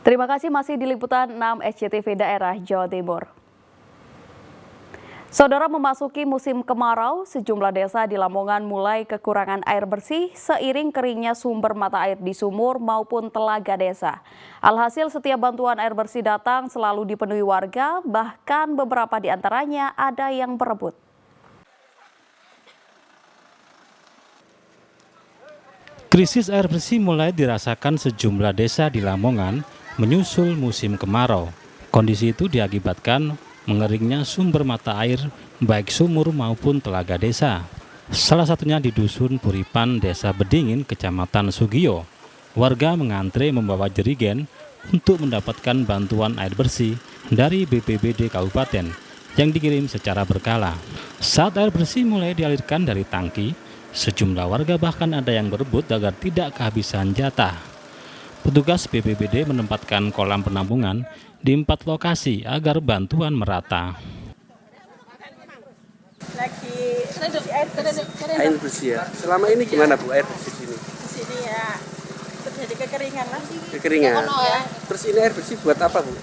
Terima kasih masih di Liputan 6 SCTV Daerah Jawa Timur. Saudara, memasuki musim kemarau, sejumlah desa di Lamongan mulai kekurangan air bersih seiring keringnya sumber mata air di sumur maupun telaga desa. Alhasil setiap bantuan air bersih datang selalu dipenuhi warga, bahkan beberapa di antaranya ada yang berebut. Krisis air bersih mulai dirasakan sejumlah desa di Lamongan menyusul musim kemarau. Kondisi itu diakibatkan mengeringnya sumber mata air baik sumur maupun telaga desa. Salah satunya di Dusun Puripan, Desa Bedingin, Kecamatan Sugiyo. Warga mengantre membawa jerigen untuk mendapatkan bantuan air bersih dari BPBD Kabupaten yang dikirim secara berkala. Saat air bersih mulai dialirkan dari tangki, sejumlah warga bahkan ada yang berebut agar tidak kehabisan jatah. Petugas BPBD menempatkan kolam penampungan di 4 lokasi agar bantuan merata. Air bersih ya. Selama ini gimana Bu air bersih sini? Di sini ya terjadi kekeringan lah. Kekeringan. Ya. Terus ini air bersih buat apa Bu?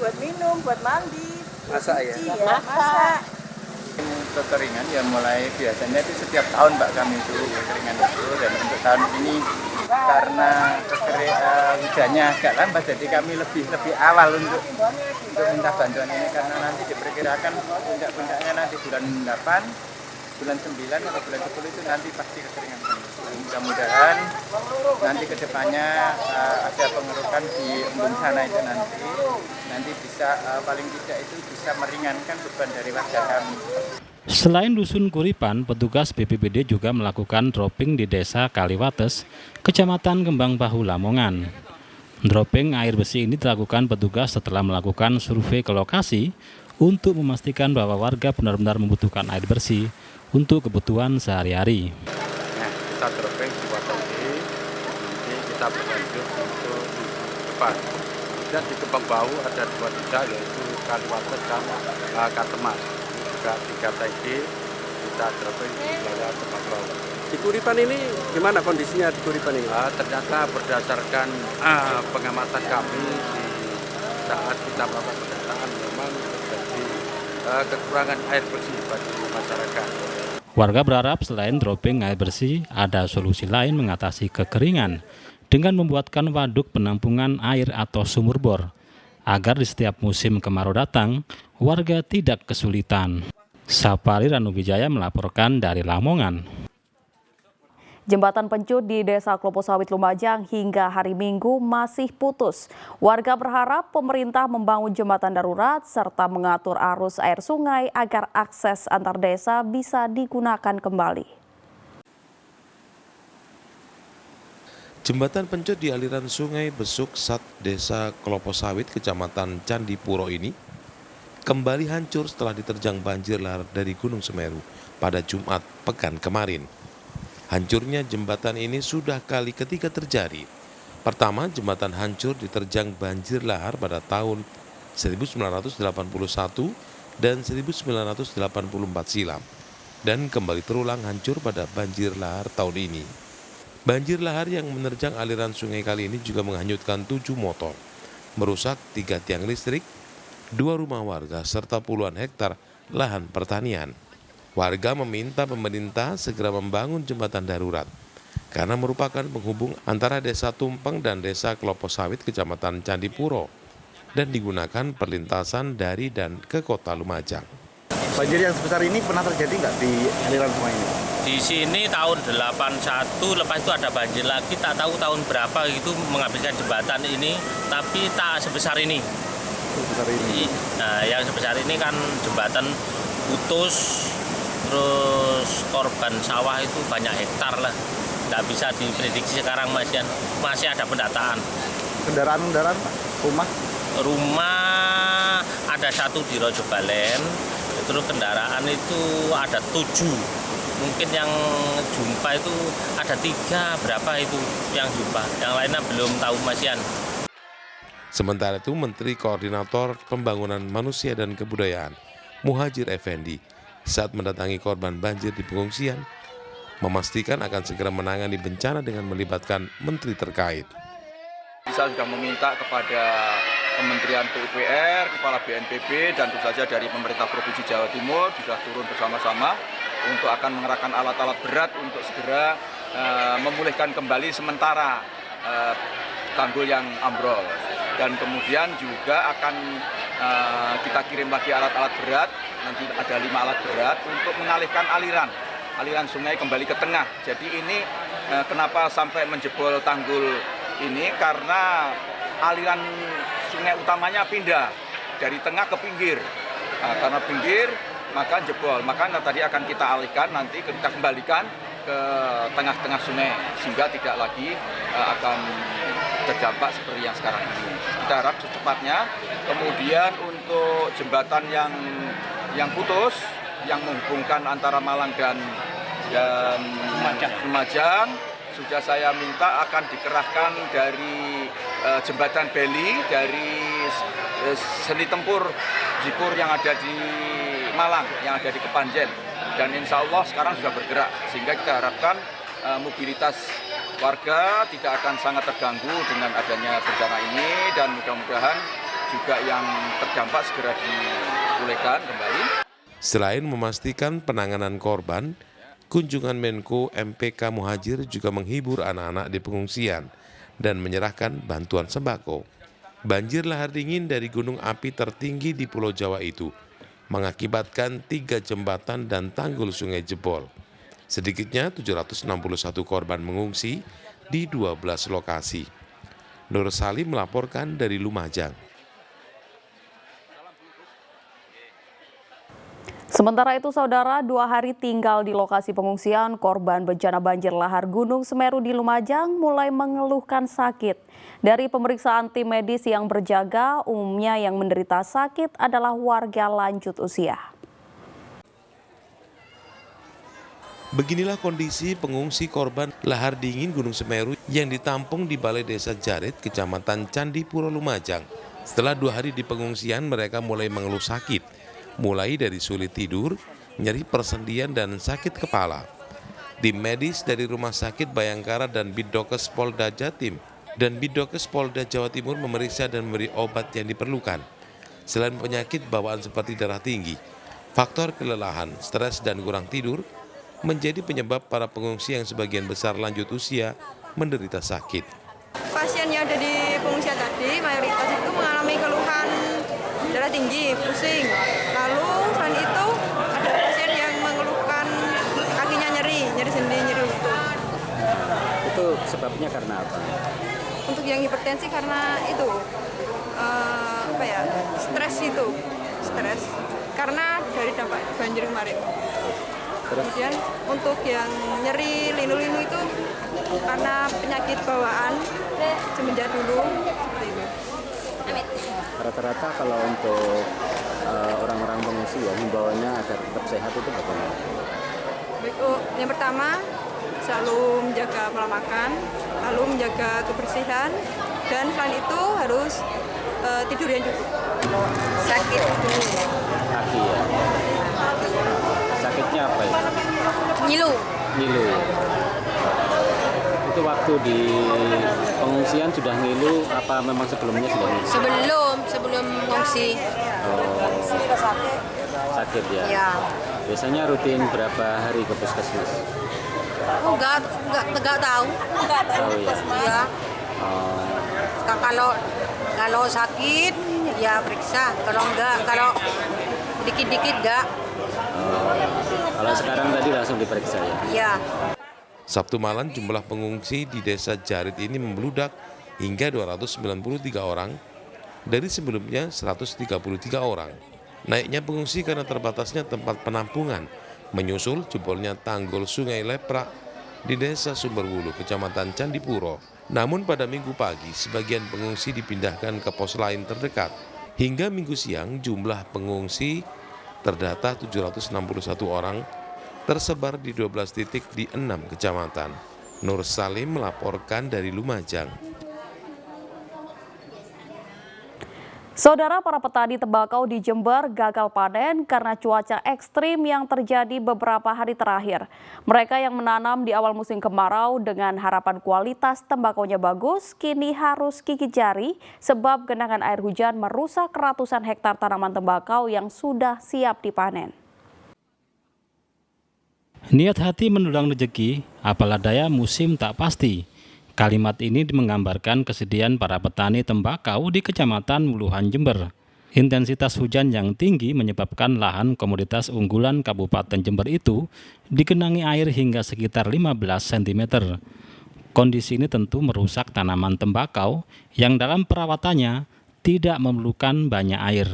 Buat minum, buat mandi, Masak ya? iya, masak. Kekeringan ya mulai biasanya itu setiap tahun Mbak kami itu kekeringan itu, dan untuk tahun ini karena hujannya agak lambat jadi kami lebih awal untuk minta bantuan ini, karena nanti diperkirakan puncak-puncaknya nanti bulan 8, bulan 9 atau bulan 10 itu nanti pasti kekeringan. Mudah-mudahan nanti kedepannya ada pengerukan di embung sana itu nanti bisa paling tidak itu bisa meringankan beban dari warga kami. Selain Dusun Kuripan, petugas BPBD juga melakukan dropping di Desa Kaliwates, Kecamatan Kembang Bahu, Lamongan. Dropping air bersih ini dilakukan petugas setelah melakukan survei ke lokasi untuk memastikan bahwa warga benar-benar membutuhkan air bersih untuk kebutuhan sehari-hari. Nah, kita dropping di water ini, nanti kita berlanjut untuk depan. Dan di Kembang Bahu ada 2 desa, yaitu Kaliwates dan Katemas. Juga 3 TG kita dropping di wilayah Kembang Bahu. Di Kuripan ini gimana kondisinya di Kuripan ini? Ternyata berdasarkan pengamatan kami di saat kita melakukan pendataan memang terjadi kekurangan air bersih bagi masyarakat. Warga berharap selain dropping air bersih, ada solusi lain mengatasi kekeringan dengan membuatkan waduk penampungan air atau sumur bor, agar di setiap musim kemarau datang, warga tidak kesulitan. Sapari Ranuwijaya melaporkan dari Lamongan. Jembatan Pencut di Desa Klopo Sawit, Lumajang hingga hari Minggu masih putus. Warga berharap pemerintah membangun jembatan darurat serta mengatur arus air sungai agar akses antar desa bisa digunakan kembali. Jembatan Pencut di aliran Sungai Besuk Sat Desa Klopo Sawit, Kecamatan Candipuro ini kembali hancur setelah diterjang banjir lahar dari Gunung Semeru pada Jumat pekan kemarin. Hancurnya jembatan ini sudah kali ketiga terjadi. Pertama, jembatan hancur diterjang banjir lahar pada tahun 1981 dan 1984 silam, dan kembali terulang hancur pada banjir lahar tahun ini. Banjir lahar yang menerjang aliran sungai kali ini juga menghanyutkan 7 motor, merusak 3 tiang listrik, 2 rumah warga, serta puluhan hektar lahan pertanian. Warga meminta pemerintah segera membangun jembatan darurat karena merupakan penghubung antara Desa Tumpeng dan Desa Klopo Sawit, Kecamatan Candipuro, dan digunakan perlintasan dari dan ke kota Lumajang. Banjir yang sebesar ini pernah terjadi nggak di aliran sungai ini? Di sini tahun 81, lepas itu ada banjir lagi, tak tahu tahun berapa itu menghabiskan jembatan ini, tapi tak sebesar ini. Sebesar ini. Nah, yang sebesar ini kan jembatan putus, terus korban sawah itu banyak hektar lah. Nggak bisa diprediksi sekarang, masih ada pendataan. Kendaraan-kendaraan, Pak? Rumah ada 1 di Rojo Balen, terus kendaraan itu ada 7. Mungkin yang jumpa itu ada 3, berapa itu yang jumpa, yang lainnya belum tahu masian. Sementara itu, Menteri Koordinator Pembangunan Manusia dan Kebudayaan, Muhadjir Effendi, saat mendatangi korban banjir di pengungsian, memastikan akan segera menangani bencana dengan melibatkan menteri terkait. Saya sudah meminta kepada Kementerian PUPR, Kepala BNPB, dan tentu saja dari pemerintah Provinsi Jawa Timur sudah turun bersama-sama untuk akan mengerahkan alat-alat berat untuk segera memulihkan kembali sementara tanggul yang ambrol. Dan kemudian juga akan kita kirim lagi alat-alat berat, nanti ada 5 alat berat untuk mengalihkan aliran sungai kembali ke tengah. Jadi ini kenapa sampai menjebol tanggul ini, karena aliran sungai utamanya pindah dari tengah ke pinggir. Karena pinggir maka jebol, maka tadi akan kita alihkan, nanti kita kembalikan ke tengah-tengah sungai sehingga tidak lagi akan terdampak seperti yang sekarang ini. Kita harap secepatnya. Kemudian untuk jembatan yang putus, yang menghubungkan antara Malang dan Lumajang, sudah saya minta akan dikerahkan dari jembatan Beli, dari seni tempur Jipur yang ada di Malang, yang ada di Kepanjen. Dan insya Allah sekarang sudah bergerak, sehingga kita harapkan mobilitas warga tidak akan sangat terganggu dengan adanya bencana ini, dan mudah-mudahan juga yang terdampak segera dipulihkan kembali. Selain memastikan penanganan korban, kunjungan Menko MPK Muhajir juga menghibur anak-anak di pengungsian dan menyerahkan bantuan sembako. Banjir lahar dingin dari gunung api tertinggi di Pulau Jawa itu mengakibatkan 3 jembatan dan tanggul sungai jebol. Sedikitnya 761 korban mengungsi di 12 lokasi. Nur Salim melaporkan dari Lumajang. Sementara itu, saudara, 2 hari tinggal di lokasi pengungsian, korban bencana banjir lahar Gunung Semeru di Lumajang mulai mengeluhkan sakit. Dari pemeriksaan tim medis yang berjaga, umumnya yang menderita sakit adalah warga lanjut usia. Beginilah kondisi pengungsi korban lahar dingin Gunung Semeru yang ditampung di Balai Desa Jarit, Kecamatan Candipuro, Lumajang. Setelah 2 hari di pengungsian, mereka mulai mengeluh sakit, mulai dari sulit tidur, nyeri persendian, dan sakit kepala. Tim medis dari Rumah Sakit Bayangkara dan Biddokes Polda Jatim dan Biddokes Polda Jawa Timur memeriksa dan memberi obat yang diperlukan. Selain penyakit bawaan seperti darah tinggi, faktor kelelahan, stres, dan kurang tidur menjadi penyebab para pengungsi yang sebagian besar lanjut usia menderita sakit. Pasien yang ada di pengungsian tadi mayoritas itu mengalami keluhan darah tinggi, pusing. Lalu selain itu ada pasien yang mengeluhkan kakinya nyeri sendi, nyeri lutut. Itu sebabnya karena apa? Untuk yang hipertensi karena itu stres karena dari dampak banjir kemarin. Kemudian untuk yang nyeri linu-linu itu karena penyakit bawaan semenjak dulu seperti itu. Rata-rata kalau untuk orang-orang pengungsi ya, himbauannya agar tetap sehat itu bagaimana? Baik, yang pertama selalu menjaga pola makan, lalu menjaga kebersihan, dan selain itu harus tidur yang cukup. Sakit dulu. Kaki ya. Sakitnya apa ya? Ngilu. Itu waktu di pengungsian sudah ngilu apa memang sebelumnya sudah ngilu? Sebelum mengungsi. Sakit ya? Ya. Biasanya rutin berapa hari ke puskesmas? Enggak tahu. Tahu ya? Ya. Kalau sakit ya periksa, kalau dikit-dikit enggak. Kalau sekarang tadi langsung diperiksa ya? Iya. Sabtu malam jumlah pengungsi di Desa Jarit ini membludak hingga 293 orang dari sebelumnya 133 orang. Naiknya pengungsi karena terbatasnya tempat penampungan menyusul jebolnya tanggul Sungai Leprak di Desa Sumberwulu, Kecamatan Candipuro. Namun pada Minggu pagi sebagian pengungsi dipindahkan ke pos lain terdekat. Hingga Minggu siang jumlah pengungsi terdata 761 orang tersebar di 12 titik di 6 kecamatan. Nur Salim melaporkan dari Lumajang. Saudara, para petani tembakau di Jember gagal panen karena cuaca ekstrim yang terjadi beberapa hari terakhir. Mereka yang menanam di awal musim kemarau dengan harapan kualitas tembakaunya bagus, kini harus gigit jari sebab genangan air hujan merusak ratusan hektar tanaman tembakau yang sudah siap dipanen. Niat hati mendulang rezeki, apalah daya musim tak pasti. Kalimat ini menggambarkan kesedihan para petani tembakau di Kecamatan Wuluhan, Jember. Intensitas hujan yang tinggi menyebabkan lahan komoditas unggulan Kabupaten Jember itu digenangi air hingga sekitar 15 cm. Kondisi ini tentu merusak tanaman tembakau yang dalam perawatannya tidak memerlukan banyak air.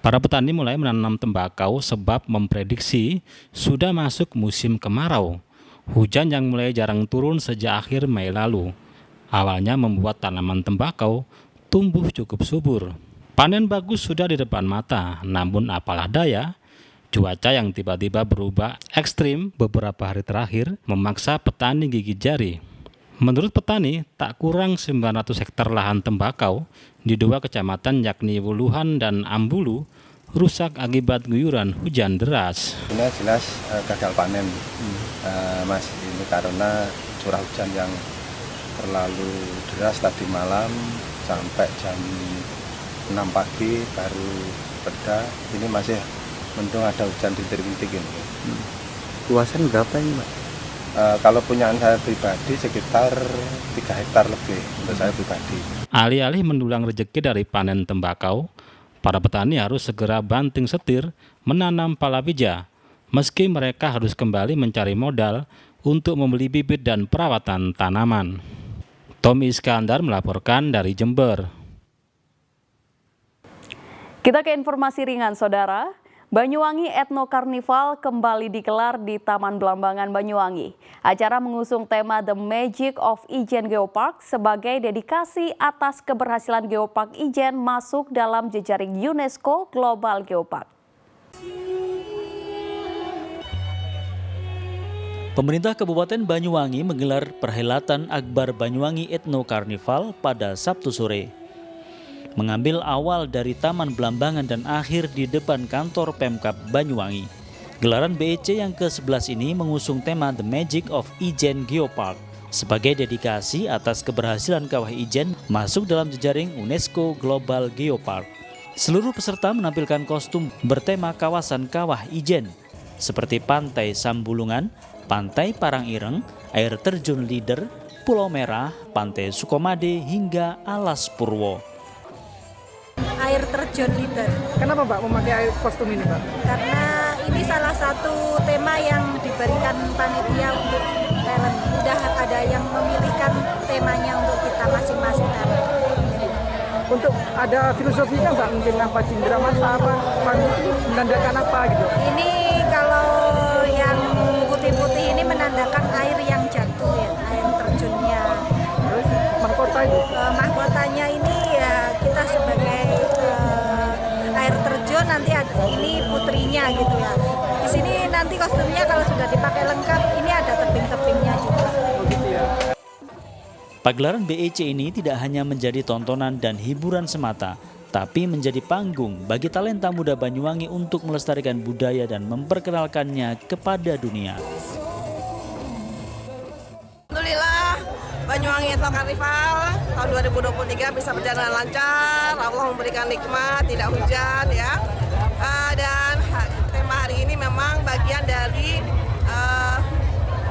Para petani mulai menanam tembakau sebab memprediksi sudah masuk musim kemarau. Hujan yang mulai jarang turun sejak akhir Mei lalu, awalnya membuat tanaman tembakau tumbuh cukup subur. Panen bagus sudah di depan mata, namun apalah daya, cuaca yang tiba-tiba berubah ekstrim beberapa hari terakhir memaksa petani gigit jari. Menurut petani, tak kurang 900 hektar lahan tembakau di dua kecamatan yakni Wuluhan dan Ambulu rusak akibat guyuran hujan deras. Ini jelas gagal panen, Mas. Ini karena curah hujan yang terlalu deras tadi malam sampai jam 6 pagi baru reda. Ini masih mendung ada hujan rintik-rintik ini. Luasan berapa ini, Pak? Kalau punyaan saya pribadi sekitar 3 hektar lebih untuk saya pribadi. Alih-alih mendulang rezeki dari panen tembakau, para petani harus segera banting setir menanam palawija, meski mereka harus kembali mencari modal untuk membeli bibit dan perawatan tanaman. Tommy Iskandar melaporkan dari Jember. Kita ke informasi ringan, Saudara. Banyuwangi Ethno Carnival kembali digelar di Taman Belambangan Banyuwangi. Acara mengusung tema The Magic of Ijen Geopark sebagai dedikasi atas keberhasilan Geopark Ijen masuk dalam jejaring UNESCO Global Geopark. Pemerintah Kabupaten Banyuwangi menggelar perhelatan Akbar Banyuwangi Ethno Carnival pada Sabtu sore. Mengambil awal dari Taman Belambangan dan akhir di depan kantor Pemkab Banyuwangi. Gelaran BEC yang ke-11 ini mengusung tema The Magic of Ijen Geopark sebagai dedikasi atas keberhasilan Kawah Ijen masuk dalam jejaring UNESCO Global Geopark. Seluruh peserta menampilkan kostum bertema kawasan Kawah Ijen seperti Pantai Sambulungan, Pantai Parangireng, Air Terjun Lider, Pulau Merah, Pantai Sukomade hingga Alas Purwo. Air terjun leader. Kenapa Mbak memakai kostum ini Mbak? Karena ini salah satu tema yang diberikan panitia untuk talent. Udah ada yang memilihkan temanya untuk kita masing-masing talent. Untuk ada filosofinya Mbak, mungkin apa cindera mata apa menandakan apa gitu? Ini kalau yang putih-putih ini menandakan air yang jatuh ya, air terjunnya. Terus mahkota itu? Mahkotanya ini ya kita sebagai air terjun, nanti ada ini putrinya gitu ya. Di sini nanti kostumnya kalau sudah dipakai lengkap ini ada tebing-tebingnya juga. Pagelaran BEC ini tidak hanya menjadi tontonan dan hiburan semata, tapi menjadi panggung bagi talenta muda Banyuwangi untuk melestarikan budaya dan memperkenalkannya kepada dunia. Alhamdulillah Banyuwangi Ethno Carnival tahun 2023 bisa berjalan lancar. Allah memberikan nikmat, tidak hujan ya. Dan tema hari ini memang bagian dari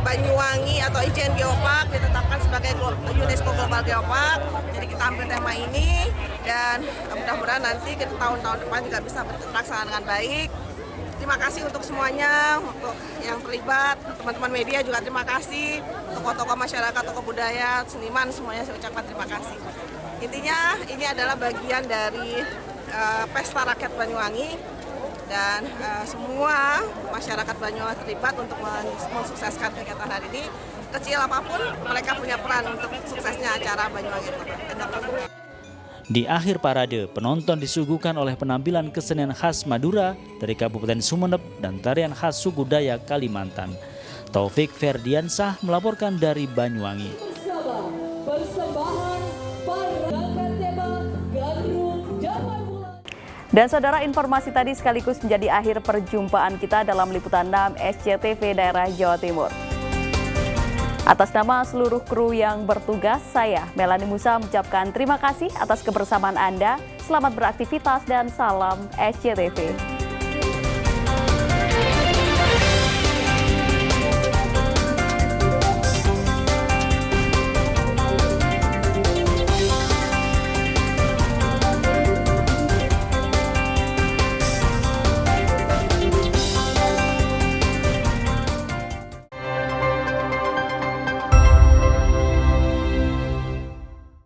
Banyuwangi atau Ijen Geopark ditetapkan sebagai UNESCO Global Geopark. Jadi kita ambil tema ini dan mudah-mudahan nanti ke tahun-tahun depan juga bisa terlaksana dengan baik. Terima kasih untuk semuanya, untuk yang terlibat, teman-teman media juga terima kasih, tokoh-tokoh masyarakat, tokoh budaya, seniman, semuanya saya ucapkan terima kasih. Intinya ini adalah bagian dari pesta rakyat Banyuwangi dan semua masyarakat Banyuwangi terlibat untuk mensukseskan kegiatan hari ini. Kecil apapun, mereka punya peran untuk suksesnya acara Banyuwangi Ethno Carnival. Di akhir parade, penonton disuguhkan oleh penampilan kesenian khas Madura dari Kabupaten Sumeneb dan tarian khas suku Dayak Kalimantan. Taufik Ferdiansah melaporkan dari Banyuwangi. Persembahan para tema Gandrung Zaman Muda. Dan saudara, informasi tadi sekaligus menjadi akhir perjumpaan kita dalam Liputan 6 SCTV Daerah Jawa Timur. Atas nama seluruh kru yang bertugas, saya Melanie Musa mengucapkan terima kasih atas kebersamaan Anda. Selamat beraktivitas dan salam SCTV.